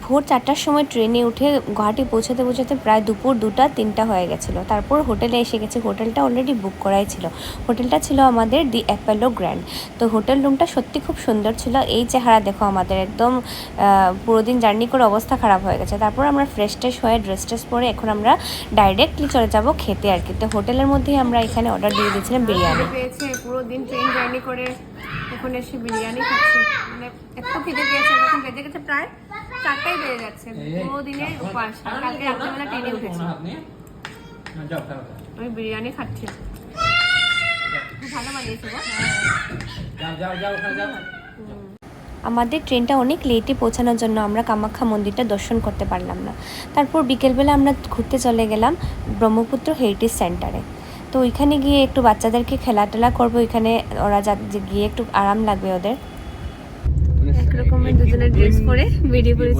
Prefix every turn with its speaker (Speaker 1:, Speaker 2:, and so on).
Speaker 1: ভোর 4টার সময় ট্রেনে উঠে গুয়াহাটি পৌঁছাতে পৌঁছাতে প্রায় দুপুর 2টা 3টা হয়ে গেছিলো। তারপর হোটেলে এসে গেছি। হোটেলটা অলরেডি বুক করাই ছিল। হোটেলটা ছিল আমাদের দি অ্যাপোলো গ্র্যান্ড। তো হোটেল রুমটা সত্যি খুব সুন্দর ছিল। এই চেহারা দেখো আমাদের একদম পুরো দিন জার্নি করে অবস্থা খারাপ হয়ে গেছে। তারপর আমরা ফ্রেশ ট্রেশ হয়ে ড্রেস ট্রেস পরে এখন আমরা ডাইরেক্টলি চলে যাব খেতে আর কি। তো হোটেলের মধ্যেই আমরা এখানে অর্ডার দিয়ে দিয়েছিলাম বিরিয়ানি। পেয়েছে পুরো দিন ট্রেন জার্নি করে এখন এসে বিরিয়ানি খাচ্ছে। মানে এত খিদে পেয়েছে, এখন বেজে গেছে প্রায় 4টাই বেজে যাচ্ছে। পুরো দিনের উপাস, কালকে রাত্রেবেলা ট্রেনে উঠেছি। আমি বিরিয়ানি খাচ্ছি, ভালো বানিয়েছে গো। আমাদের ট্রেনটা অনেক লেটে পৌঁছানোর জন্য আমরা কামাখ্যা মন্দিরটা দর্শন করতে পারলাম না। তারপর বিকেলবেলা আমরা ঘুরতে চলে গেলাম ব্রহ্মপুত্র হেরিটেজ সেন্টারে। তো ওইখানে গিয়ে একটু বাচ্চাদেরকে খেলাটেলা করবো। এখানে ওরা গিয়ে একটু আরাম লাগবে ওদের। একরকমের দুজনের ড্রেস পরে বেরিয়ে পড়েছে।